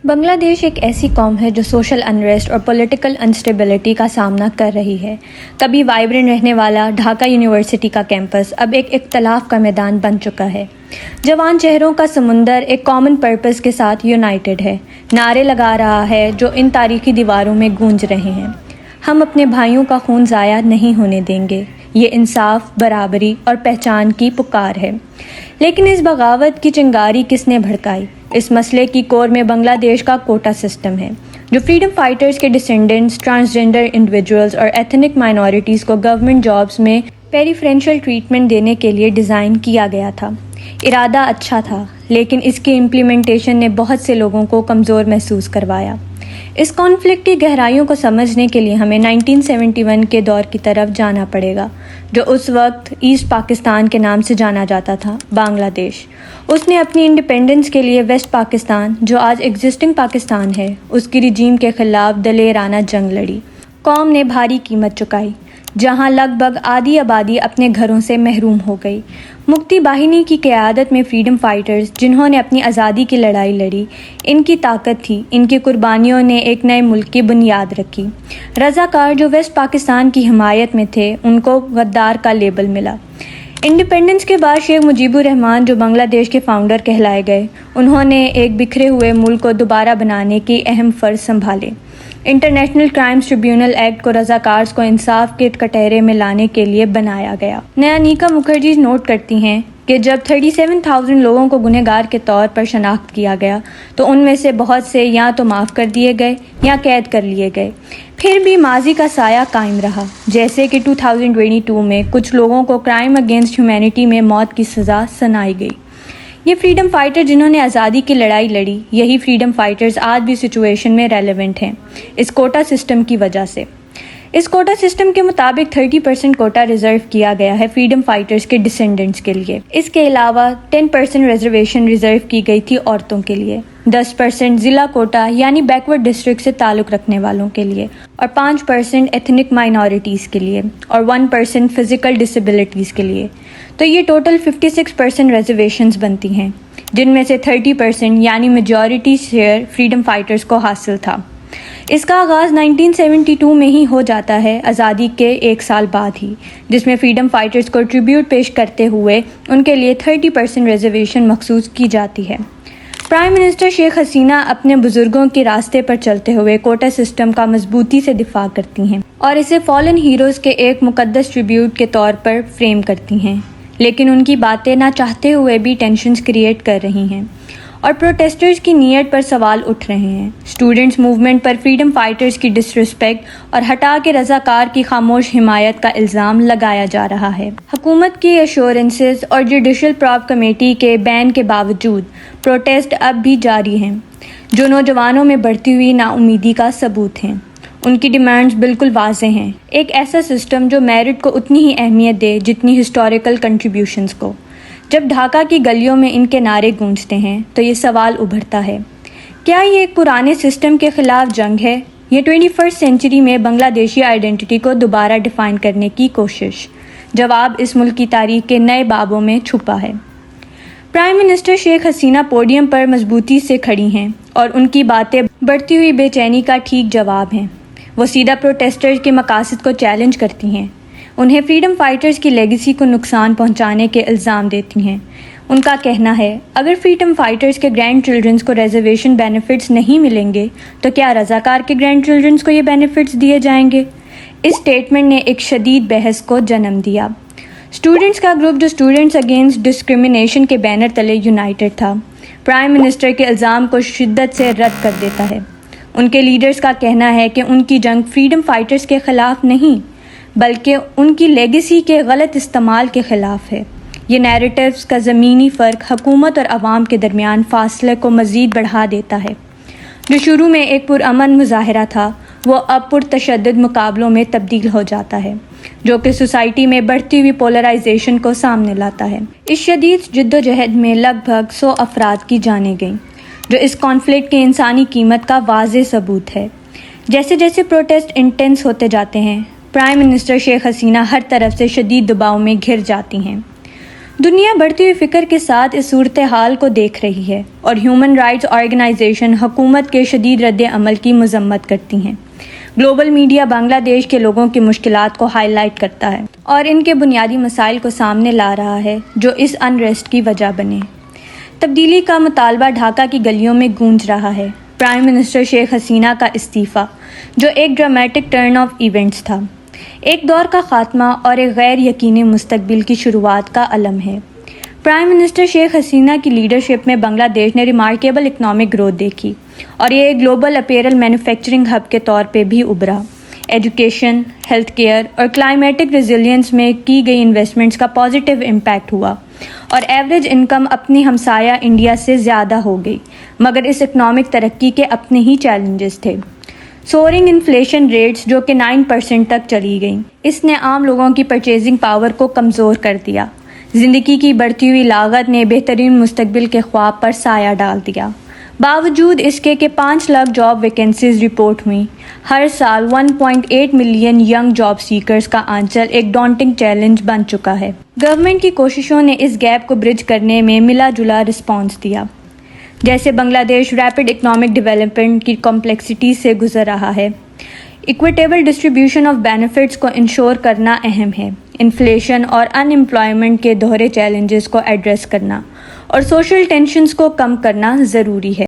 بنگلہ دیش ایک ایسی قوم ہے جو سوشل انریسٹ اور پولیٹیکل انسٹیبلٹی کا سامنا کر رہی ہے۔ کبھی وائبرنٹ رہنے والا ڈھاکہ یونیورسٹی کا کیمپس اب ایک اختلاف کا میدان بن چکا ہے۔ جوان چہروں کا سمندر ایک کامن پرپس کے ساتھ یونائٹڈ ہے، نعرے لگا رہا ہے جو ان تاریخی دیواروں میں گونج رہے ہیں۔ ہم اپنے بھائیوں کا خون ضائع نہیں ہونے دیں گے، یہ انصاف، برابری اور پہچان کی پکار ہے۔ لیکن اس بغاوت کی چنگاری کس نے بھڑکائی؟ اس مسئلے کی کور میں بنگلہ دیش کا کوٹا سسٹم ہے، جو فریڈم فائٹرز کے ڈسینڈنٹس، ٹرانسجنڈر انڈیویجولز اور ایتھنک مائنورٹیز کو گورنمنٹ جابز میں پریفرینشل ٹریٹمنٹ دینے کے لیے ڈیزائن کیا گیا تھا۔ ارادہ اچھا تھا، لیکن اس کی امپلیمنٹیشن نے بہت سے لوگوں کو کمزور محسوس کروایا۔ اس کانفلکٹ کی گہرائیوں کو سمجھنے کے لیے ہمیں 1971 کے دور کی طرف جانا پڑے گا، جو اس وقت ایسٹ پاکستان کے نام سے جانا جاتا تھا۔ بنگلہ دیش اس نے اپنی انڈیپینڈنس کے لیے ویسٹ پاکستان، جو آج ایگزسٹنگ پاکستان ہے، اس کی رجیم کے خلاف دلیرانہ جنگ لڑی۔ قوم نے بھاری قیمت چکائی، جہاں لگ بھگ آدھی آبادی اپنے گھروں سے محروم ہو گئی۔ مکتی باہنی کی قیادت میں فریڈم فائٹرز، جنہوں نے اپنی آزادی کی لڑائی لڑی، ان کی طاقت تھی، ان کی قربانیوں نے ایک نئے ملک کی بنیاد رکھی۔ رضاکار جو ویسٹ پاکستان کی حمایت میں تھے، ان کو غدار کا لیبل ملا۔ انڈیپینڈنس کے بعد شیخ مجیب الرحمان، جو بنگلہ دیش کے فاؤنڈر کہلائے گئے، انہوں نے ایک بکھرے ہوئے ملک کو دوبارہ بنانے کی اہم فرض سنبھالے۔ انٹرنیشنل کرائمز ٹریبیونل ایکٹ کو رضاکارز کو انصاف کے کٹہرے میں لانے کے لیے بنایا گیا۔ نیانیکا مکھرجی نوٹ کرتی ہیں کہ جب 37,000 لوگوں کو گنہگار کے طور پر شناخت کیا گیا تو ان میں سے بہت سے یا تو معاف کر دیے گئے یا قید کر لیے گئے۔ پھر بھی ماضی کا سایہ قائم رہا، جیسے کہ 2022 میں کچھ لوگوں کو کرائم اگینسٹ ہیومینٹی میں موت کی سزا سنائی گئی۔ یہ فریڈم فائٹر جنہوں نے آزادی کی لڑائی لڑی، یہی فریڈم فائٹرز آج بھی سچویشن میں ریلیونٹ ہیں، اس کوٹا سسٹم کی وجہ سے۔ اس کوٹا سسٹم کے مطابق 30% کوٹا ریزرو کیا گیا ہے فریڈم فائٹرز کے ڈسینڈنٹس کے لیے۔ اس کے علاوہ 10% ریزرویشن ریزرو کی گئی تھی عورتوں کے لیے، 10% ضلع کوٹا یعنی بیکورڈ ڈسٹرکٹ سے تعلق رکھنے والوں کے لیے، اور 5% ایتھنک مائنورٹیز کے لیے، اور 1% فزیکل ڈسیبلٹیز کے لیے۔ تو یہ ٹوٹل 56% ریزرویشنز بنتی ہیں، جن میں سے 30% یعنی میجورٹی شیئر فریڈم فائٹرز کو حاصل تھا۔ اس کا آغاز 1972 میں ہی ہو جاتا ہے، آزادی کے ایک سال بعد ہی، جس میں فریڈم فائٹرز کو ٹریبیوٹ پیش کرتے ہوئے ان کے لیے 30% ریزرویشن مخصوص کی جاتی ہے۔ پرائم منسٹر شیخ حسینہ اپنے بزرگوں کے راستے پر چلتے ہوئے کوٹا سسٹم کا مضبوطی سے دفاع کرتی ہیں اور اسے فالن ہیروز کے ایک مقدس ٹریبیوٹ کے طور پر فریم کرتی ہیں، لیکن ان کی باتیں نہ چاہتے ہوئے بھی ٹینشنز کریٹ کر رہی ہیں اور پروٹیسٹرز کی نیت پر سوال اٹھ رہے ہیں۔ اسٹوڈنٹس موومنٹ پر فریڈم فائٹرز کی ڈسرسپیکٹ اور ہٹا کے رضاکار کی خاموش حمایت کا الزام لگایا جا رہا ہے۔ حکومت کی ایشورنسز اور جوڈیشل پراپ کمیٹی کے بین کے باوجود پروٹیسٹ اب بھی جاری ہیں، جو نوجوانوں میں بڑھتی ہوئی ناامیدی کا ثبوت ہیں۔ ان کی ڈیمانڈز بالکل واضح ہیں، ایک ایسا سسٹم جو میرٹ کو اتنی ہی اہمیت دے جتنی ہسٹوریکل کنٹریبیوشنز کو۔ جب ڈھاکہ کی گلیوں میں ان کے نعرے گونجتے ہیں تو یہ سوال ابھرتا ہے، کیا یہ ایک پرانے سسٹم کے خلاف جنگ ہے، یہ 21 سینچری میں بنگلہ دیشی آئیڈینٹی کو دوبارہ ڈیفائن کرنے کی کوشش؟ جواب اس ملک کی تاریخ کے نئے بابوں میں چھپا ہے۔ Prime minister Sheikh Hasina podium پر مضبوطی سے کھڑی ہیں اور ان کی باتیں بڑھتی ہوئی بے چینی کا ٹھیک جواب ہیں۔ وہ سیدھا پروٹیسٹرز کے مقاصد کو چیلنج کرتی ہیں، انہیں فریڈم فائٹرز کی لیگیسی کو نقصان پہنچانے کے الزام دیتی ہیں۔ ان کا کہنا ہے، اگر فریڈم فائٹرز کے گرینڈ چلڈرنز کو ریزرویشن بینیفٹس نہیں ملیں گے تو کیا رضاکار کے گرینڈ چلڈرنز کو یہ بینیفٹس دیے جائیں گے؟ اس سٹیٹمنٹ نے ایک شدید بحث کو جنم دیا۔ اسٹوڈنٹس کا گروپ، جو اسٹوڈنٹس اگینسٹ ڈسکرمنیشن کے بینر تلے یونائٹڈ تھا، پرائم منسٹر کے الزام کو شدت سے رد کر دیتا ہے۔ ان کے لیڈرز کا کہنا ہے کہ ان کی جنگ فریڈم فائٹرز کے خلاف نہیں، بلکہ ان کی لیگیسی کے غلط استعمال کے خلاف ہے۔ یہ نیریٹیوز کا زمینی فرق حکومت اور عوام کے درمیان فاصلے کو مزید بڑھا دیتا ہے۔ جو شروع میں ایک پرامن مظاہرہ تھا، وہ اب پرتشدد مقابلوں میں تبدیل ہو جاتا ہے، جو کہ سوسائٹی میں بڑھتی ہوئی پولرائزیشن کو سامنے لاتا ہے۔ اس شدید جدوجہد میں لگ بھگ 100 افراد کی جانیں گئیں، جو اس کانفلکٹ کی انسانی قیمت کا واضح ثبوت ہے۔ جیسے جیسے پروٹیسٹ انٹینس ہوتے جاتے ہیں، پرائم منسٹر شیخ حسینہ ہر طرف سے شدید دباؤ میں گھر جاتی ہیں۔ دنیا بڑھتی ہوئی فکر کے ساتھ اس صورتحال کو دیکھ رہی ہے اور ہیومن رائٹس آرگنائزیشن حکومت کے شدید رد عمل کی مذمت کرتی ہیں۔ گلوبل میڈیا بنگلہ دیش کے لوگوں کی مشکلات کو ہائی لائٹ کرتا ہے اور ان کے بنیادی مسائل کو سامنے لا رہا ہے جو اس انریسٹ کی وجہ بنے۔ تبدیلی کا مطالبہ ڈھاکہ کی گلیوں میں گونج رہا ہے۔ پرائم منسٹر شیخ حسینہ کا استعفیٰ، جو ایک ڈرامیٹک ٹرن آف ایونٹس تھا، ایک دور کا خاتمہ اور ایک غیر یقینی مستقبل کی شروعات کا علم ہے۔ پرائم منسٹر شیخ حسینہ کی لیڈرشپ میں بنگلہ دیش نے ریمارکیبل اکنامک گروتھ دیکھی اور یہ ایک گلوبل اپیرل مینوفیکچرنگ ہب کے طور پہ بھی ابھرا۔ ایجوکیشن، ہیلتھ کیئر اور کلائمیٹک ریزیلینس میں کی گئی انویسٹمنٹس کا پازیٹیو امپیکٹ ہوا اور ایوریج انکم اپنی ہمسایہ انڈیا سے زیادہ ہو گئی، مگر اس اکنامک ترقی کے اپنے ہی چیلنجز تھے۔ سورنگ انفلیشن ریٹس جو کہ 9% تک چلی گئیں، اس نے عام لوگوں کی پرچیزنگ پاور کو کمزور کر دیا۔ زندگی کی بڑھتی ہوئی لاگت نے بہترین مستقبل کے خواب پر سایہ ڈال دیا۔ باوجود اس کے کہ 5 لاکھ جاب ویکنسیز رپورٹ ہوئیں، ہر سال 1.8 ملین ینگ جاب سیکرز کا آنچل ایک ڈانٹنگ چیلنج بن چکا ہے۔ گورنمنٹ کی کوششوں نے اس گیپ کو برج کرنے میں ملا جلا رسپانس دیا۔ جیسے بنگلہ دیش ریپڈ اکنامک ڈیولپمنٹ کی کمپلیکسٹی سے گزر رہا ہے، ایکویٹیبل ڈسٹریبیوشن آف بینیفٹس کو انشور کرنا اہم ہے، انفلیشن اور ان امپلائمنٹ کے دوہرے چیلنجز کو ایڈریس کرنا اور سوشل ٹینشنز کو کم کرنا ضروری ہے۔